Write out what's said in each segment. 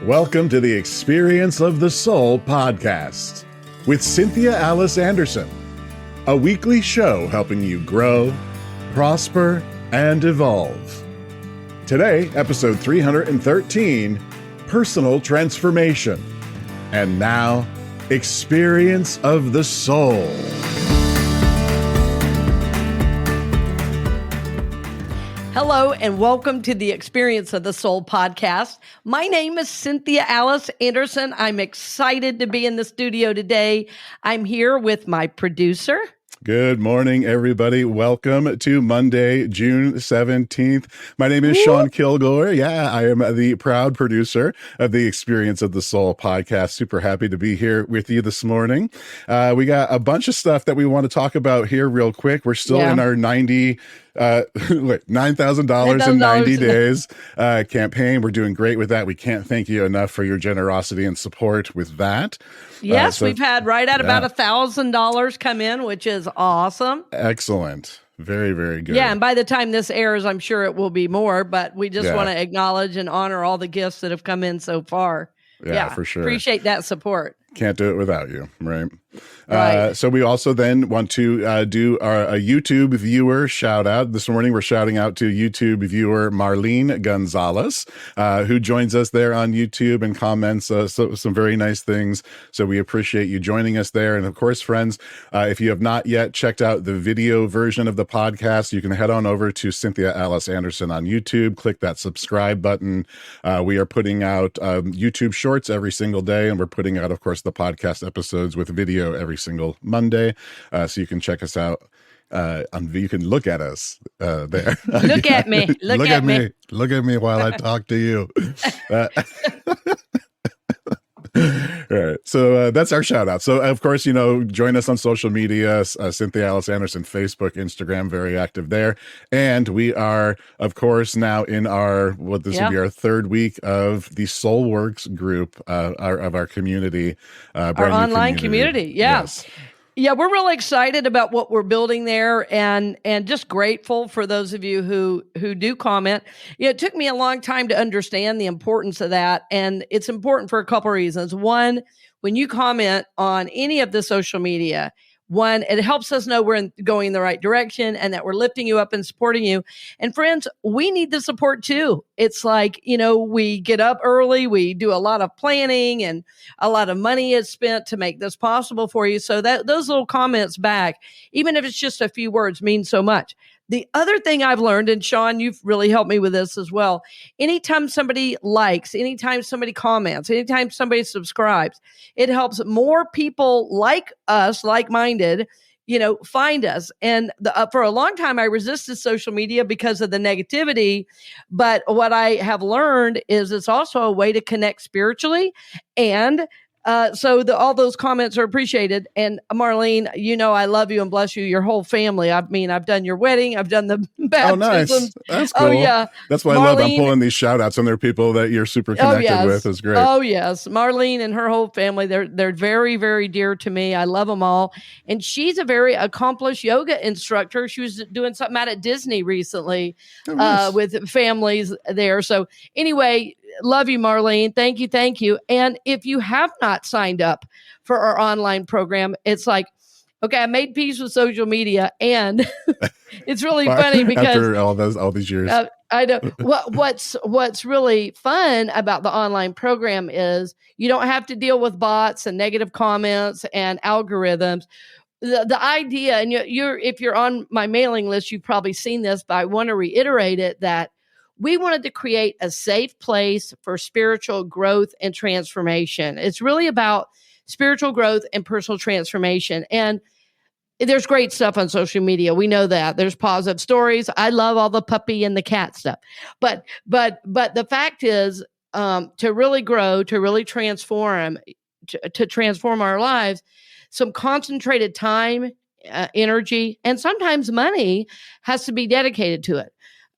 Welcome to the Experience of the Soul podcast with Cynthia Alice Anderson, a weekly show helping you grow, prosper, and evolve. Today, episode 313, Personal Transformation. And now, Experience of the Soul. Hello and welcome to the Experience of the Soul podcast. My name is Cynthia Alice Anderson. I'm excited to be in the studio today. I'm here with my producer. Good morning, everybody. Welcome to Monday, June 17th. My name is Sean Kilgore. Yeah, I am the proud producer of the Experience of the Soul podcast. Super happy to be here with you this morning. We got a bunch of stuff that we want to talk about here real quick. We're still in our $9,000 in 90 days campaign. We're doing great with that. We can't thank you enough for your generosity and support with that. Yes, we've had right at about $1,000 come in, which is awesome. Excellent. Very, very good. Yeah, and by the time this airs, I'm sure it will be more, but we just want to acknowledge and honor all the gifts that have come in so far. Yeah, for sure. Appreciate that support. Can't do it without you, right? So we also then want to do a YouTube viewer shout out. This morning, we're shouting out to YouTube viewer Marlene Gonzalez, who joins us there on YouTube and comments some very nice things. So we appreciate you joining us there. And of course, friends, if you have not yet checked out the video version of the podcast, you can head on over to Cynthia Alice Anderson on YouTube. Click that subscribe button. We are putting out YouTube shorts every single day, and we're putting out, of course, the podcast episodes with video every single Monday. So you can check us out. You can look at us there. Look at me. Look at me. Look at me while I talk to you. All right. So that's our shout out. So, of course, join us on social media, Cynthia Alice Anderson, Facebook, Instagram, very active there. And we are, of course, now in will be our third week of the Soulworks group of our community. Our online community. Yeah. Yes. Yeah, we're really excited about what we're building there and just grateful for those of you who do comment. It took me a long time to understand the importance of that, and it's important for a couple of reasons. One, when you comment on any of the social media, it helps us know we're going in the right direction and that we're lifting you up and supporting you. And friends, we need the support too. It's like, we get up early, we do a lot of planning, and a lot of money is spent to make this possible for you. So that those little comments back, even if it's just a few words, mean so much. The other thing I've learned, and Sean, you've really helped me with this as well. Anytime somebody likes, anytime somebody comments, anytime somebody subscribes, it helps more people like us, like-minded, find us. And for a long time, I resisted social media because of the negativity. But what I have learned is it's also a way to connect spiritually. And so all those comments are appreciated. And Marlene, I love you and bless you, your whole family. I mean, I've done your wedding. I've done the baptism. Oh, nice. That's cool. Oh, yeah. That's why I'm pulling these shout outs, and they're people that you're super connected with. It's great. Oh, yes. Marlene and her whole family, they're very, very dear to me. I love them all. And she's a very accomplished yoga instructor. She was doing something out at Disney recently with families there. So anyway, love you, Marlene. Thank you. Thank you. And if you have not signed up for our online program, it's like, okay, I made peace with social media, and it's really funny because after all these years, I know what's really fun about the online program is you don't have to deal with bots and negative comments and algorithms. The idea, and if you're on my mailing list, you've probably seen this, but I want to reiterate it, that we wanted to create a safe place for spiritual growth and transformation. It's really about spiritual growth and personal transformation. And there's great stuff on social media. We know that. There's positive stories. I love all the puppy and the cat stuff. But the fact is, to really grow, to really transform, to transform our lives, some concentrated time, energy, and sometimes money has to be dedicated to it.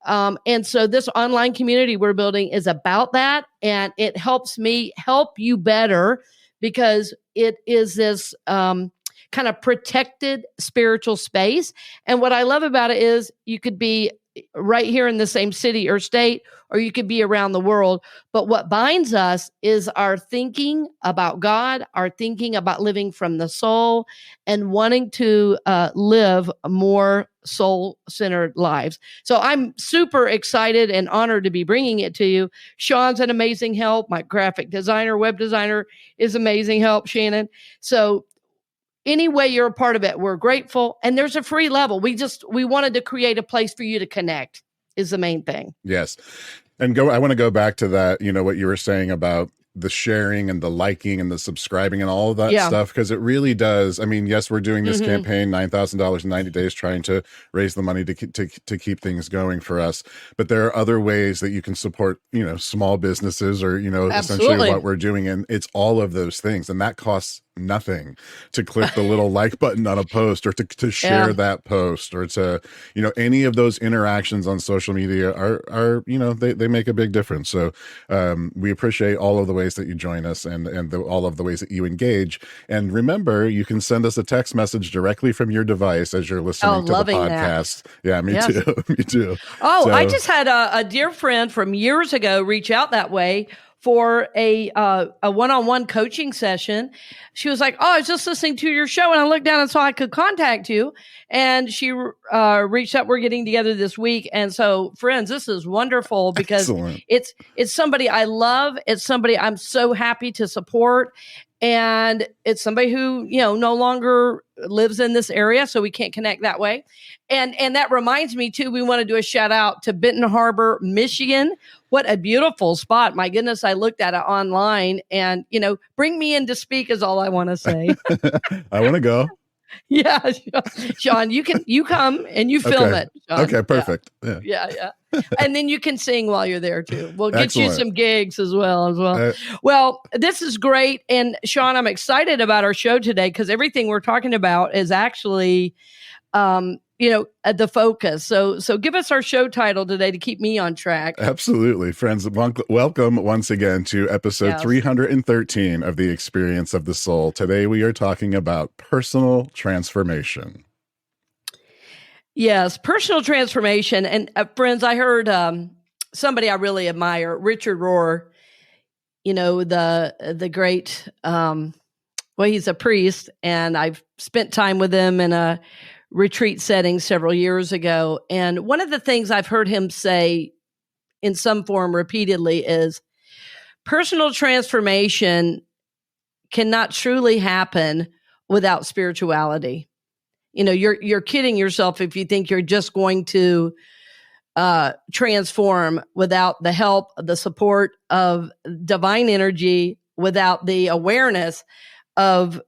And so this online community we're building is about that, and it helps me help you better because it is this kind of protected spiritual space. And what I love about it is you could be right here in the same city or state, or you could be around the world. But what binds us is our thinking about God, our thinking about living from the soul, and wanting to live more soul-centered lives. So I'm super excited and honored to be bringing it to you. Sean's an amazing help. My graphic designer, web designer is amazing help, Shannon. So any way you're a part of it, we're grateful. And there's a free level. We wanted to create a place for you to connect is the main thing. Yes. And I want to go back to that, what you were saying about the sharing and the liking and the subscribing and all of that stuff, because it really does. I mean, yes, we're doing this campaign, $9,000 in 90 days, trying to raise the money to keep things going for us. But there are other ways that you can support, small businesses or, essentially what we're doing. And it's all of those things. And that costs nothing to click the little like button on a post, or to share that post, or to, any of those interactions on social media are they make a big difference. So we appreciate all of the ways that you join us and all of the ways that you engage. And remember, you can send us a text message directly from your device as you're listening to the podcast. That. Yeah, me too. Me too. Oh, so, I just had a dear friend from years ago reach out that way for a one-on-one coaching session. She was like, I was just listening to your show and I looked down and saw I could contact you. And she reached out. We're getting together this week. And so, friends, this is wonderful because it's somebody I love. It's somebody I'm so happy to support. And it's somebody who, no longer lives in this area, so we can't connect that way. And that reminds me, too, we want to do a shout out to Benton Harbor, Michigan. What a beautiful spot. My goodness, I looked at it online and, bring me in to speak is all I want to say. I want to go. Yeah, Sean, you come and you film it. Sean. Okay, perfect. Yeah. And then you can sing while you're there too. We'll get you some gigs as well. Well, this is great. And Sean, I'm excited about our show today because everything we're talking about is actually, the focus. So give us our show title today to keep me on track. Absolutely. Friends, welcome once again to episode 313 of The Experience of the Soul. Today we are talking about personal transformation. Yes, personal transformation. And friends, I heard somebody I really admire, Richard Rohr, the great, he's a priest, and I've spent time with him in a retreat setting several years ago. And one of the things I've heard him say in some form repeatedly is personal transformation cannot truly happen without spirituality. You're kidding yourself if you think you're just going to transform without the help, the support of divine energy, without the awareness of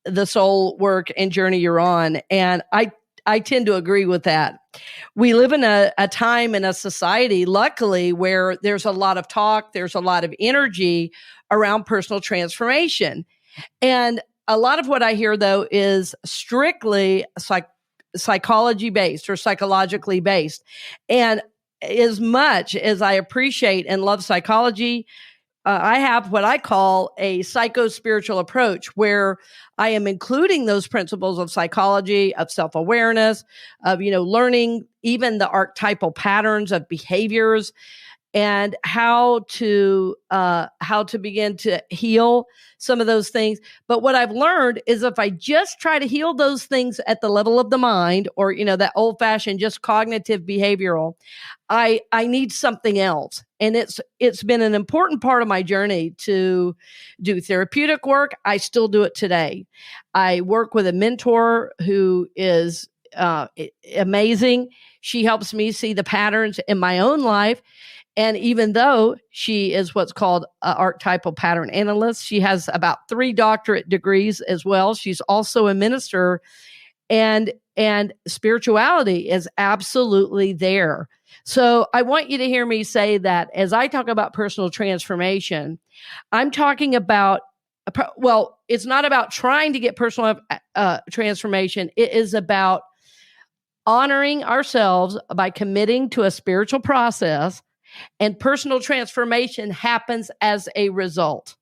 the soul work and journey you're on. And I tend to agree with that. We live in a time in a society, luckily, where there's a lot of talk, there's a lot of energy around personal transformation. And a lot of what I hear, though, is strictly psychology based or psychologically based. And as much as I appreciate and love psychology, I have what I call a psycho-spiritual approach, where I am including those principles of psychology, of self-awareness, of, learning even the archetypal patterns of behaviors and how to begin to heal some of those things. But what I've learned is if I just try to heal those things at the level of the mind, or, that old-fashioned just cognitive behavioral, I need something else. And it's been an important part of my journey to do therapeutic work. I still do it today. I work with a mentor who is amazing. She helps me see the patterns in my own life. And even though she is what's called an archetypal pattern analyst, she has about 3 doctorate degrees as well. She's also a minister, and spirituality is absolutely there. So I want you to hear me say that as I talk about personal transformation, I'm talking about, it's not about trying to get personal transformation. It is about honoring ourselves by committing to a spiritual process, and personal transformation happens as a result.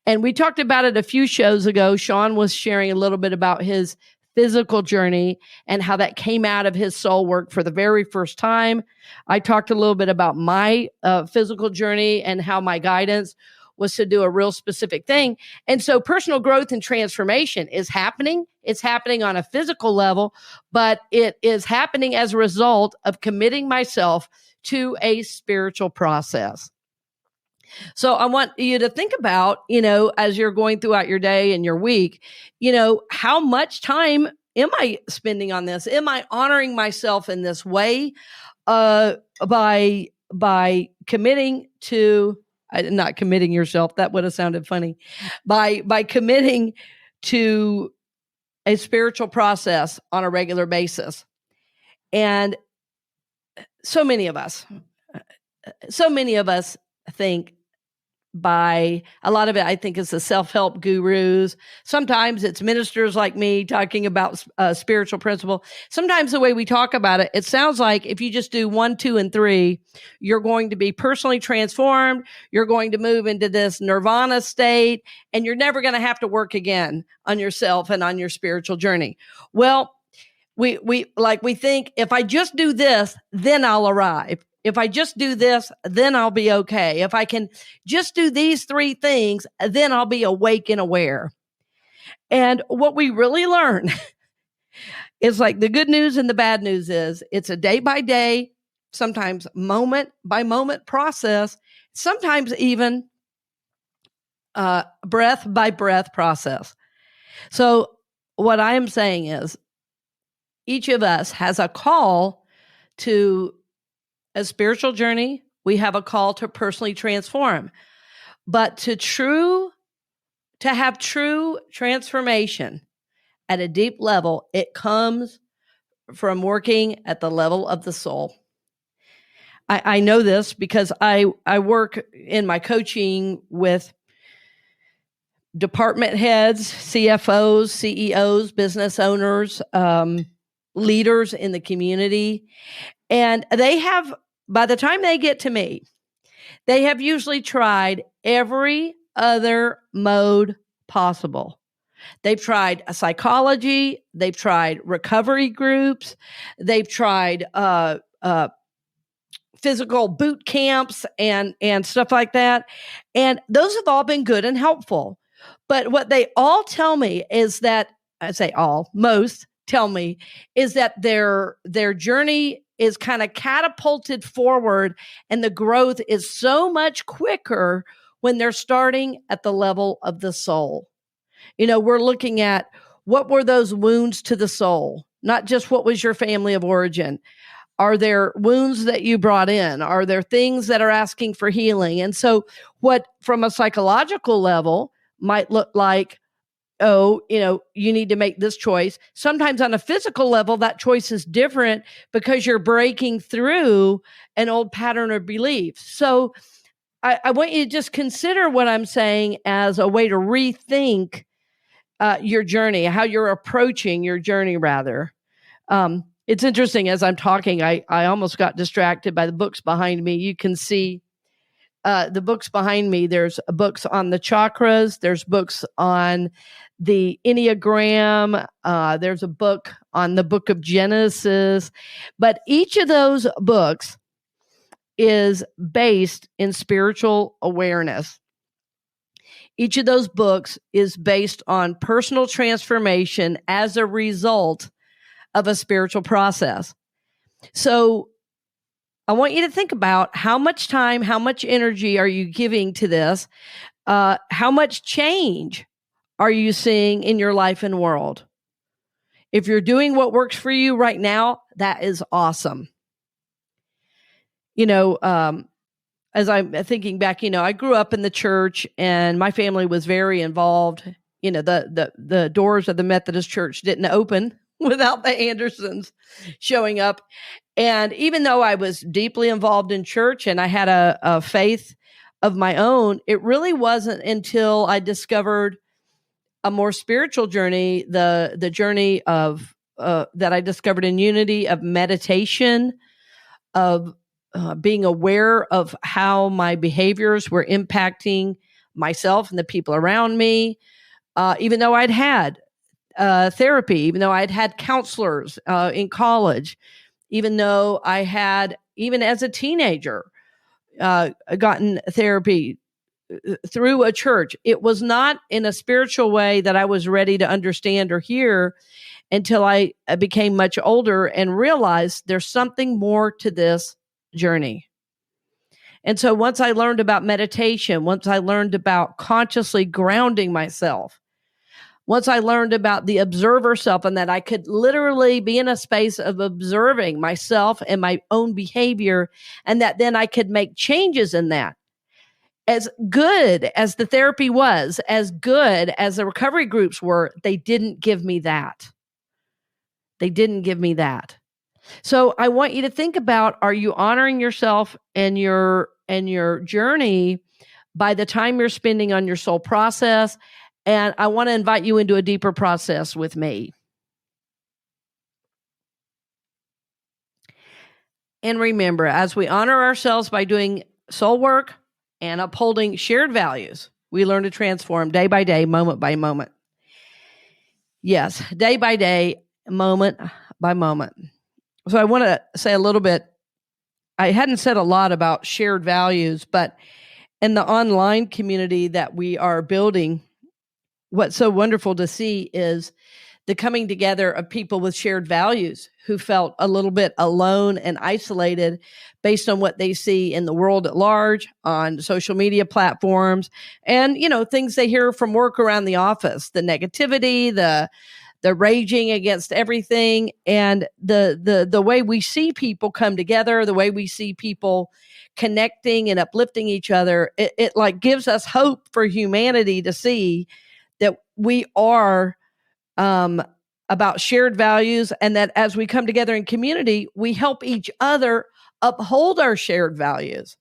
And we talked about it a few shows ago. Sean was sharing a little bit about his physical journey and how that came out of his soul work for the very first time. I talked a little bit about my physical journey and how my guidance was to do a real specific thing. And so personal growth and transformation is happening. It's happening on a physical level, but it is happening as a result of committing myself to a spiritual process. So I want you to think about, as you're going throughout your day and your week, how much time am I spending on this? Am I honoring myself in this way by committing to not committing yourself? That would have sounded funny. By committing to a spiritual process on a regular basis. And so many of us think by a lot of it, I think, is the self-help gurus. Sometimes it's ministers like me talking about spiritual principle. Sometimes the way we talk about it, it sounds like if you just do 1, 2, and 3, you're going to be personally transformed. You're going to move into this nirvana state, and you're never going to have to work again on yourself and on your spiritual journey. Well, we think if I just do this, then I'll arrive. If I just do this, then I'll be okay. If I can just do these 3 things, then I'll be awake and aware. And what we really learn is like the good news and the bad news is it's a day by day, sometimes moment by moment process, sometimes even breath by breath process. So what I am saying is each of us has a call to a spiritual journey. We have a call to personally transform, but to have true transformation at a deep level, it comes from working at the level of the soul. I know this because I work in my coaching with department heads, CFOs, CEOs, business owners, leaders in the community. And they have, by the time they get to me, they have usually tried every other mode possible. They've tried a psychology. They've tried recovery groups. They've tried physical boot camps and stuff like that. And those have all been good and helpful. But what they all tell me is that, I say all, most tell me, is that their journey is kind of catapulted forward and the growth is so much quicker when they're starting at the level of the soul. We're looking at what were those wounds to the soul, not just what was your family of origin. Are there wounds that you brought in? Are there things that are asking for healing? And so what from a psychological level might look like, you need to make this choice. Sometimes on a physical level, that choice is different because you're breaking through an old pattern or belief. So I want you to just consider what I'm saying as a way to rethink your journey, how you're approaching your journey, rather. It's interesting, as I'm talking, I almost got distracted by the books behind me. You can see the books behind me. There's books on the chakras. There's books on the Enneagram. There's a book on the book of Genesis. But each of those books is based in spiritual awareness. Each of those books is based on personal transformation as a result of a spiritual process. So I want you to think about how much time, how much energy are you giving to this? How much change are you seeing in your life and world? If you're doing what works for you right now, that is awesome. As I'm thinking back, I grew up in the church and my family was very involved. The doors of the Methodist Church didn't open without the Andersons showing up. And even though I was deeply involved in church and I had a faith of my own, it really wasn't until I discovered a more spiritual journey, the journey of that I discovered in unity, of meditation, of being aware of how my behaviors were impacting myself and the people around me, even though I'd had therapy, even though I'd had counselors in college, even though I had, even as a teenager, gotten therapy through a church. It was not in a spiritual way that I was ready to understand or hear until I became much older and realized there's something more to this journey. And so once I learned about meditation, once I learned about consciously grounding myself, once I learned about the observer self and that I could literally be in a space of observing myself and my own behavior, and that then I could make changes in that. As good as the therapy was, as good as the recovery groups were, they didn't give me that. They didn't give me that. So I want you to think about, are you honoring yourself and your journey by the time you're spending on your soul process? And I want to invite you into a deeper process with me. And remember, as we honor ourselves by doing soul work and upholding shared values, we learn to transform day by day, moment by moment. Yes, day by day, moment by moment. So I want to say a little bit. I hadn't said a lot about shared values, but in the online community that we are building, what's so wonderful to see is the coming together of people with shared values who felt a little bit alone and isolated based on what they see in the world at large, on social media platforms, and, things they hear from work around the office, the negativity, the raging against everything, and the way we see people come together, the way we see people connecting and uplifting each other, it like gives us hope for humanity to see that we are about shared values, and that as we come together in community, we help each other uphold our shared values.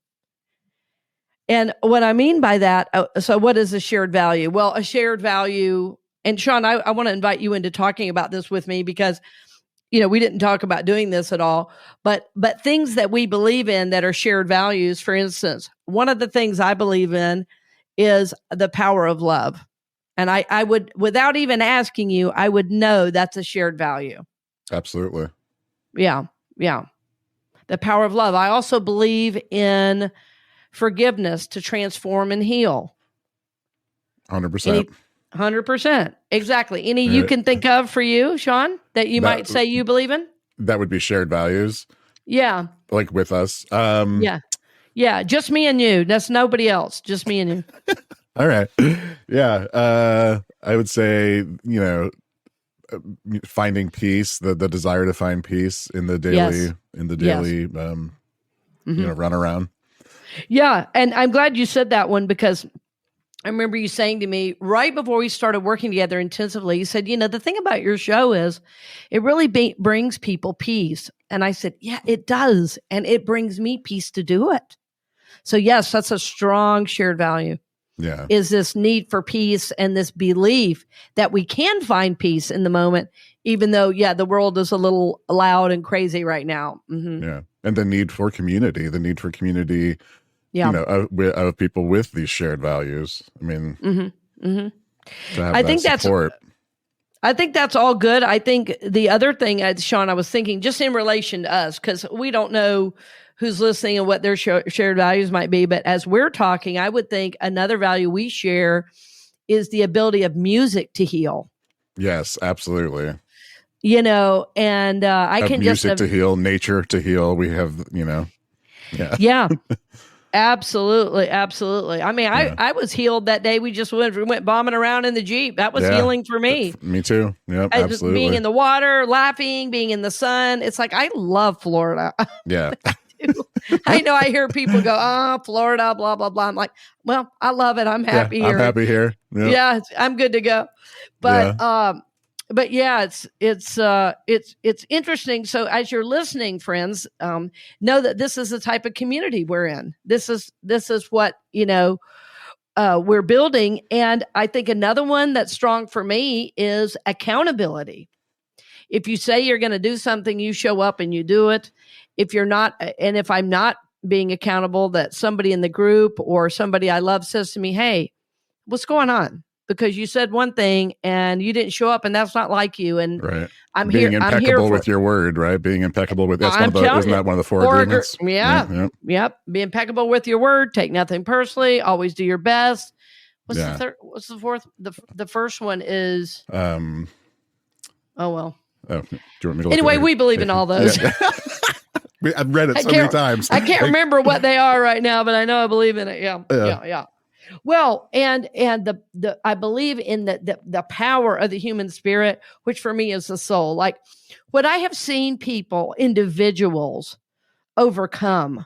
And what I mean by that, so what is a shared value? Well, a shared value, and Sean, I want to invite you into talking about this with me because, we didn't talk about doing this at all, but things that we believe in that are shared values. For instance, one of the things I believe in is the power of love. And I would, without even asking you, I would know that's a shared value. Absolutely. Yeah. Yeah. The power of love. I also believe in forgiveness to transform and heal. 100%. 100%. Exactly. Any you can think of for you, Sean, that you might say you believe in? That would be shared values. Yeah. Like with us. Yeah. Yeah. Just me and you. That's nobody else. Just me and you. All right. Yeah. I would say, finding peace, the desire to find peace in the daily, run around. Yeah. And I'm glad you said that one, because I remember you saying to me right before we started working together intensively, you said, the thing about your show is it really brings people peace. And I said, yeah, it does. And it brings me peace to do it. So yes, that's a strong shared value. Yeah. Is this need for peace and this belief that we can find peace in the moment, even though, the world is a little loud and crazy right now. Mm-hmm. Yeah. And the need for community, of people with these shared values. I mean, to have that support. I think that's all good. I think the other thing, Sean, I was thinking just in relation to us, because we don't know who's listening and what their shared values might be. But as we're talking, I would think another value we share is the ability of music to heal. Yes, absolutely. And I can music to heal, nature to heal. We have, Yeah. Absolutely. Absolutely. I mean, I was healed that day. We just went bombing around in the Jeep. That was healing for me. Me too. Yep, absolutely. Being in the water, laughing, being in the sun. It's like, I love Florida. Yeah. I know I hear people go, oh, Florida, blah, blah, blah. I'm like, well, I love it. I'm happy here. I'm happy here. Yep. Yeah, I'm good to go. But, it's interesting. So as you're listening, friends, know that this is the type of community we're in. This is what, we're building. And I think another one that's strong for me is accountability. If you say you're going to do something, you show up and you do it. If you're not, and if I'm not being accountable, that somebody in the group or somebody I love says to me, hey, what's going on? because you said one thing and you didn't show up, and that's not like you. And Right. I'm Being here. impeccable with your word, right? Being impeccable with that's one of the isn't that one of the four agreements? Yeah. Yep. Be impeccable with your word. Take nothing personally. Always do your best. What's the third? What's the fourth? The first one is. Oh well. Oh, do you want me to anyway, we believe in all those. Yeah. I've read it so many times. I can't remember what they are right now, but I know I believe in it. Yeah. Well, and the I believe in the power of the human spirit, which for me is the soul. Like what I have seen individuals overcome,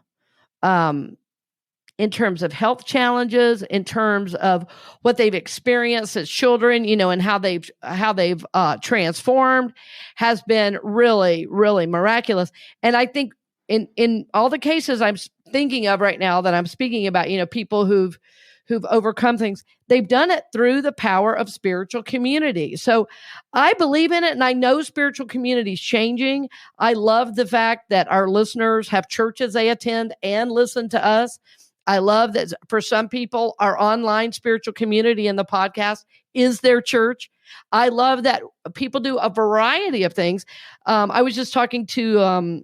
in terms of health challenges, in terms of what they've experienced as children, and how they've transformed, has been really, really miraculous. And I think in all the cases I'm thinking of right now that I'm speaking about, people who've overcome things, they've done it through the power of spiritual community. So I believe in it, and I know spiritual community is changing. I love the fact that our listeners have churches they attend and listen to us. I love that for some people, our online spiritual community and the podcast is their church. I love that people do a variety of things. I was just talking to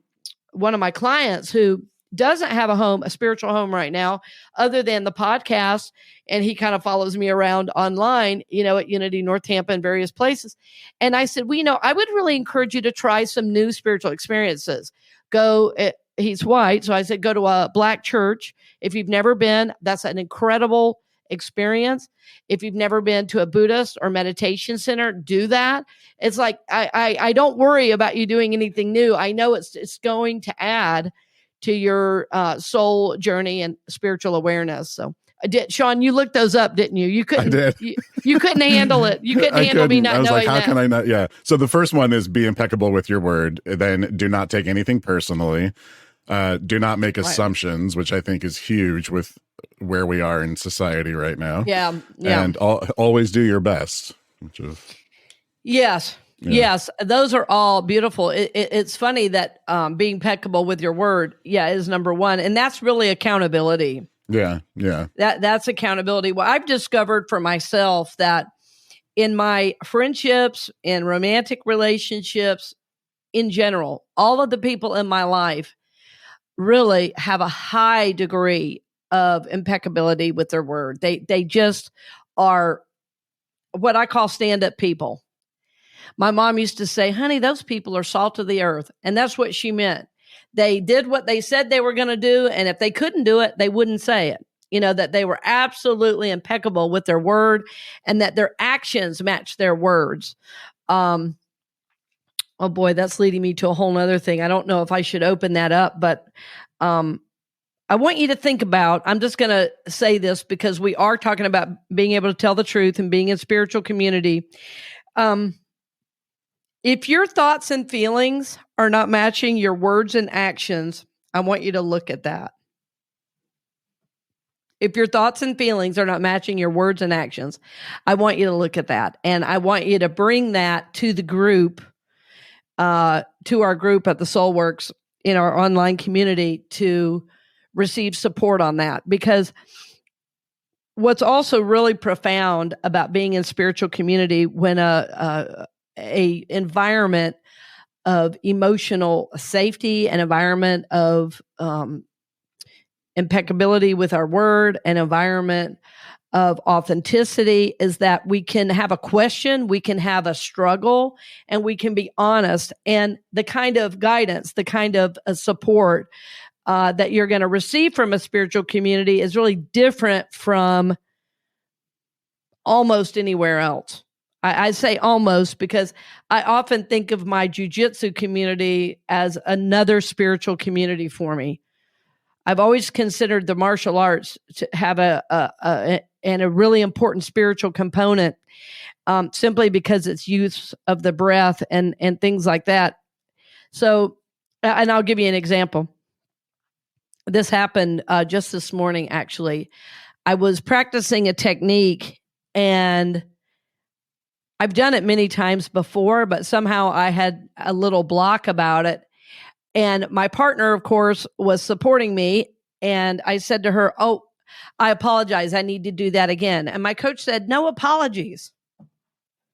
one of my clients who doesn't have a spiritual home right now, other than the podcast. And he kind of follows me around online, at Unity North Tampa and various places. And I said, well, I would really encourage you to try some new spiritual experiences. He's white. So I said, go to a Black church. If you've never been, that's an incredible experience. If you've never been to a Buddhist or meditation center, do that. It's like, I don't worry about you doing anything new. I know it's going to add to your soul journey and spiritual awareness. So Sean, you looked those up, didn't you? You couldn't. I did. You couldn't handle it. You couldn't handle me not knowing that. I was like, how can I not? Yeah. So the first one is be impeccable with your word. Then do not take anything personally. Do not make assumptions, which I think is huge with where we are in society right now. Yeah. And always do your best. Which is yes. Yes, those are all beautiful. It's funny that being impeccable with your word, is number one, and that's really accountability. Yeah. That's accountability. Well, I've discovered for myself that in my friendships and romantic relationships in general, all of the people in my life really have a high degree of impeccability with their word. They just are what I call stand-up people. My mom used to say, honey, those people are salt of the earth. And that's what she meant. They did what they said they were going to do. And if they couldn't do it, they wouldn't say it. That they were absolutely impeccable with their word and that their actions match their words. Oh boy, that's leading me to a whole nother thing. I don't know if I should open that up, but I want you to think about, I'm just going to say this because we are talking about being able to tell the truth and being in spiritual community. If your thoughts and feelings are not matching your words and actions, I want you to look at that. If your thoughts and feelings are not matching your words and actions, I want you to look at that. And I want you to bring that to the group, to our group at the Soulworks in our online community to receive support on that. Because what's also really profound about being in spiritual community when a environment of emotional safety, an environment of impeccability with our word, an environment of authenticity is that we can have a question, we can have a struggle, and we can be honest. And the kind of guidance, the kind of support that you're going to receive from a spiritual community is really different from almost anywhere else. I say almost because I often think of my jujitsu community as another spiritual community for me. I've always considered the martial arts to have a really important spiritual component, simply because it's use of the breath and things like that. So, and I'll give you an example. This happened just this morning, actually. I was practicing a technique, and I've done it many times before, but somehow I had a little block about it. And my partner, of course, was supporting me. And I said to her, oh, I apologize. I need to do that again. And my coach said, no apologies.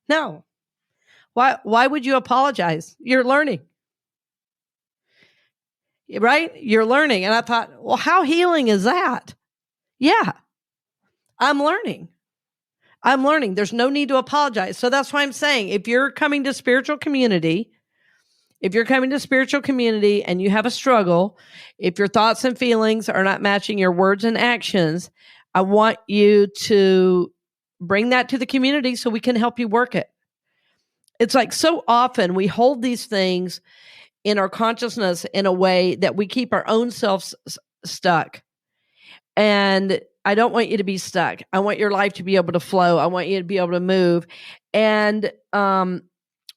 No. Why would you apologize? You're learning. Right? You're learning. And I thought, well, how healing is that? Yeah, I'm learning. There's no need to apologize. So that's why I'm saying, if you're coming to spiritual community and you have a struggle, if your thoughts and feelings are not matching your words and actions, I want you to bring that to the community so we can help you work it. It's like so often we hold these things in our consciousness in a way that we keep our own selves stuck. And I don't want you to be stuck. I want your life to be able to flow. I want you to be able to move. And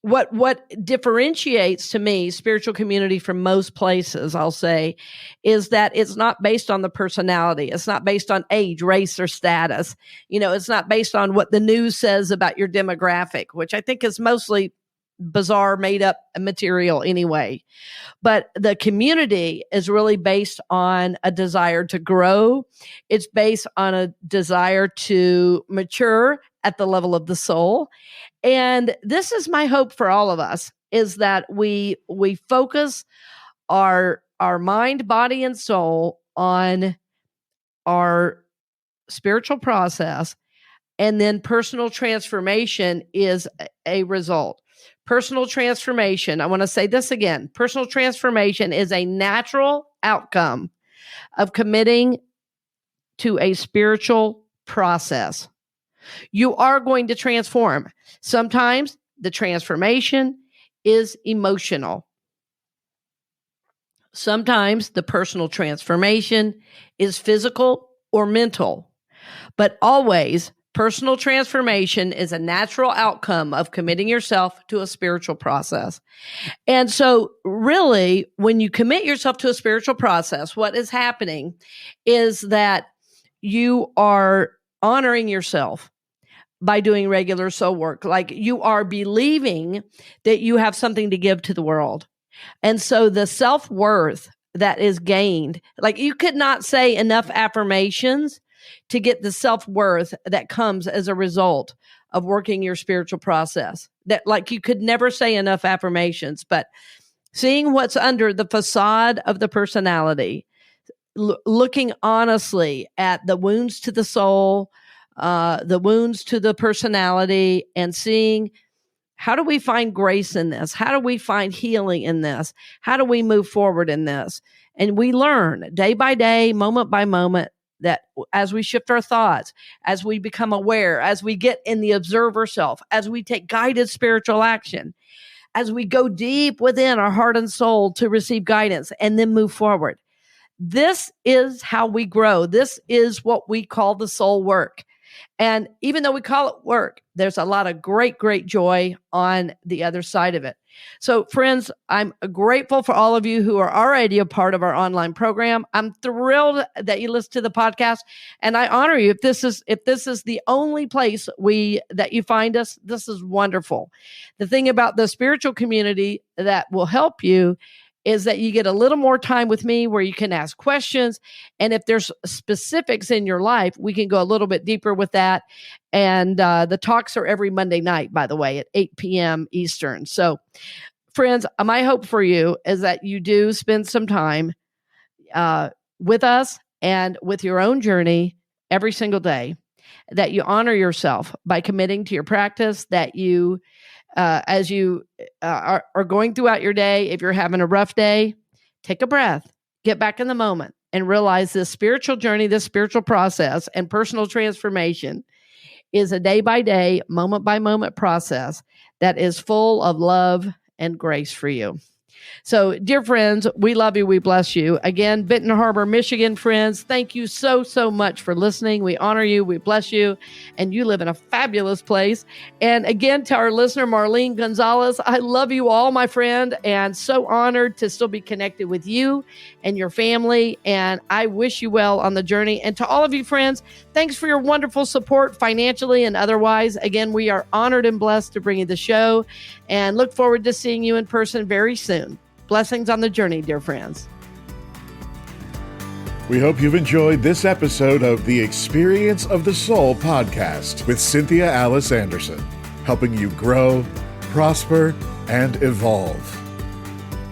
what differentiates to me spiritual community from most places, I'll say, is that it's not based on the personality. It's not based on age, race, or status. It's not based on what the news says about your demographic, which I think is mostly bizarre, made up material anyway. But the community is really based on a desire to grow. It's based on a desire to mature at the level of the soul. And this is my hope for all of us, is that we focus our mind, body, and soul on our spiritual process, and then personal transformation is a result. Personal transformation, I want to say this again, personal transformation is a natural outcome of committing to a spiritual process. You are going to transform. Sometimes the transformation is emotional. Sometimes the personal transformation is physical or mental. But always, personal transformation is a natural outcome of committing yourself to a spiritual process. And so really, when you commit yourself to a spiritual process, what is happening is that you are honoring yourself by doing regular soul work. Like, you are believing that you have something to give to the world. And so the self-worth that is gained, like, you could not say enough affirmations to get the self-worth that comes as a result of working your spiritual process. That, like, you could never say enough affirmations, but seeing what's under the facade of the personality, looking honestly at the wounds to the soul, the wounds to the personality, and seeing, how do we find grace in this? How do we find healing in this? How do we move forward in this? And we learn day by day, moment by moment, that as we shift our thoughts, as we become aware, as we get in the observer self, as we take guided spiritual action, as we go deep within our heart and soul to receive guidance and then move forward. This is how we grow. This is what we call the soul work. And even though we call it work, there's a lot of great, great joy on the other side of it. So friends, I'm grateful for all of you who are already a part of our online program. I'm thrilled that you listen to the podcast, and I honor you. If this is the only place that you find us, this is wonderful. The thing about the spiritual community that will help you is that you get a little more time with me where you can ask questions. And if there's specifics in your life, we can go a little bit deeper with that. And the talks are every Monday night, by the way, at 8 p.m. Eastern. So friends, my hope for you is that you do spend some time with us and with your own journey every single day, that you honor yourself by committing to your practice, that you as you are going throughout your day, if you're having a rough day, take a breath, get back in the moment, and realize this spiritual journey, this spiritual process and personal transformation is a day-by-day, moment-by-moment process that is full of love and grace for you. So, dear friends, we love you. We bless you. Again, Benton Harbor, Michigan friends, thank you so, so much for listening. We honor you. We bless you. And you live in a fabulous place. And again, to our listener, Marlene Gonzalez, I love you all, my friend, and so honored to still be connected with you and your family. And I wish you well on the journey. And to all of you friends, thanks for your wonderful support financially and otherwise. Again, we are honored and blessed to bring you the show and look forward to seeing you in person very soon. Blessings on the journey, dear friends. We hope you've enjoyed this episode of the Experience of the Soul podcast with Cynthia Alice Anderson, helping you grow, prosper, and evolve.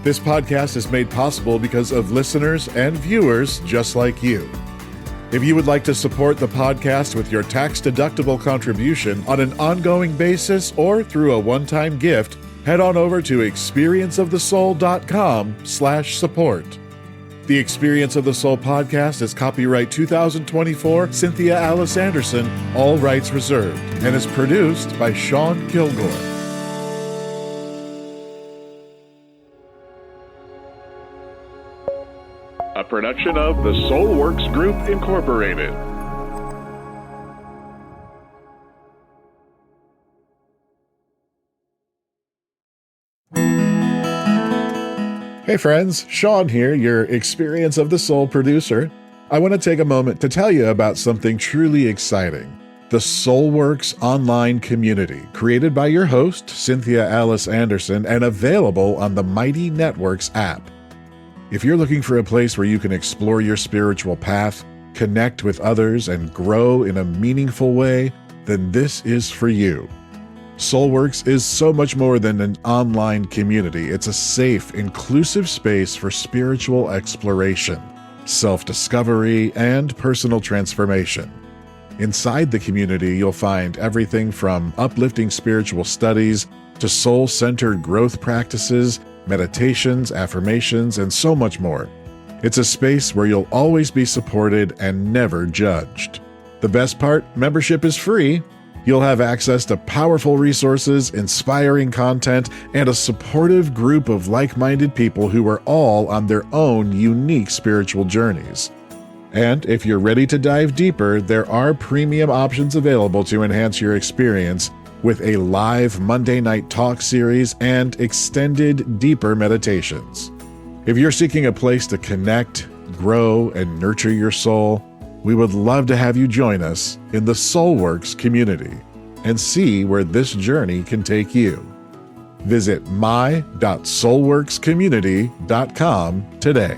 This podcast is made possible because of listeners and viewers just like you. If you would like to support the podcast with your tax-deductible contribution on an ongoing basis or through a one-time gift, head on over to experienceofthesoul.com/support. The Experience of the Soul podcast is copyright 2024 Cynthia Alice Anderson, all rights reserved, and is produced by Sean Kilgore. A production of the Soulworks Group, Incorporated. Hey friends, Sean here, your Experience of the Soul producer. I want to take a moment to tell you about something truly exciting. The Soulworks online community, created by your host, Cynthia Alice Anderson, and available on the Mighty Networks app. If you're looking for a place where you can explore your spiritual path, connect with others, and grow in a meaningful way, then this is for you. Soulworks is so much more than an online community. It's a safe, inclusive space for spiritual exploration, self-discovery, and personal transformation. Inside the community, you'll find everything from uplifting spiritual studies to soul-centered growth practices, meditations, affirmations, and so much more. It's a space where you'll always be supported and never judged. The best part, membership is free. You'll have access to powerful resources, inspiring content, and a supportive group of like-minded people who are all on their own unique spiritual journeys. And if you're ready to dive deeper, there are premium options available to enhance your experience, with a live Monday night talk series and extended, deeper meditations. If you're seeking a place to connect, grow, and nurture your soul, we would love to have you join us in the Soulworks community and see where this journey can take you. Visit my.soulworkscommunity.com today.